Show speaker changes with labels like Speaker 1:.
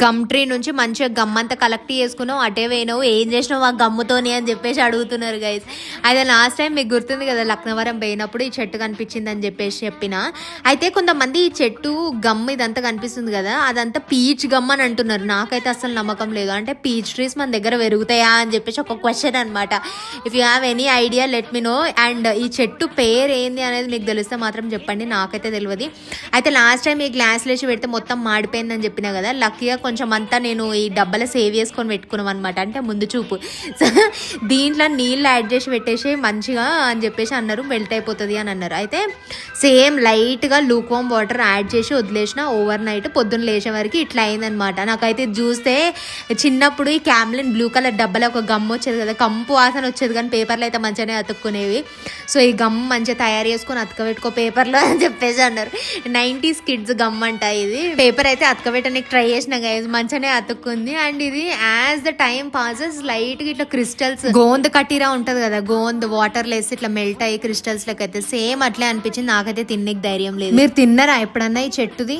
Speaker 1: Gum tree నుంచి మంచిగా gum అంతా కలెక్ట్ చేసుకున్నావు, అటే పోయినావు, ఏం చేసినావు ఆ గమ్ముతోని అని చెప్పేసి అడుగుతున్నారు గైస్. అయితే లాస్ట్ టైం మీకు గుర్తుంది కదా, లక్నవరం పోయినప్పుడు ఈ చెట్టు కనిపించింది అని చెప్పేసి చెప్పిన. అయితే కొంతమంది ఈ చెట్టు గమ్ ఇదంతా కనిపిస్తుంది కదా, అదంతా పీచ్ గమ్ అని అంటున్నారు. నాకైతే అసలు నమ్మకం లేదు. అంటే పీచ్ ట్రీస్ మన దగ్గర పెరుగుతాయా అని చెప్పేసి ఒక క్వశ్చన్ అనమాట. If you have any idea let me know. And ఈ చెట్టు పేరు ఏంది అనేది మీకు తెలిస్తే మాత్రం చెప్పండి, నాకైతే తెలియదు. అయితే లాస్ట్ టైం ఈ గ్లాస్ లేచి పెడితే మొత్తం మాడిపోయిందని చెప్పినా కదా, లక్కీగా కొంచెం అంతా నేను ఈ డబ్బాలో సేవ్ చేసుకొని పెట్టుకున్నాం అనమాట. అంటే ముందు చూపు. సో దీంట్లో నీళ్ళు యాడ్ చేసి పెట్టేసి మంచిగా అని చెప్పేసి అన్నారు, మెల్ట్ అయిపోతుంది అని అన్నారు. అయితే సేమ్ లైట్గా లూక్ వామ్ వాటర్ యాడ్ చేసి వదిలేసిన ఓవర్ నైట్. పొద్దున్న లేచే వరకు ఇట్లా అయిందనమాట. నాకైతే చూస్తే చిన్నప్పుడు ఈ క్యామ్లిన్ బ్లూ కలర్ డబ్బాలో ఒక గమ్ వచ్చేది కదా, కంపు వాసన వచ్చేది, కానీ పేపర్లో అయితే మంచిగానే అతుక్కునేవి. సో ఈ గమ్ మంచిగా తయారు చేసుకొని అతకబెట్టుకో పేపర్లో అని చెప్పేసి అన్నారు. 90s కిడ్స్ గమ్ అంట ఇది. పేపర్ అయితే అతకబెట్టడానికి ట్రై చేసిన గైస్, మంచిగానే అతుక్కుంది. అండ్ ఇది as the time passes light గా ఇట్లా క్రిస్టల్స్, గోంద్ కటీరా ఉంటది కదా, గోంద్ వాటర్ లేసి ఇట్లా మెల్ట్ అయ్యి క్రిస్టల్స్ లెక్క అయితే సేమ్ అట్లే అనిపించింది. నాకైతే తిన్నకి ధైర్యం లేదు. మీరు తిన్నారా ఎప్పుడన్నా ఈ చెట్టుది?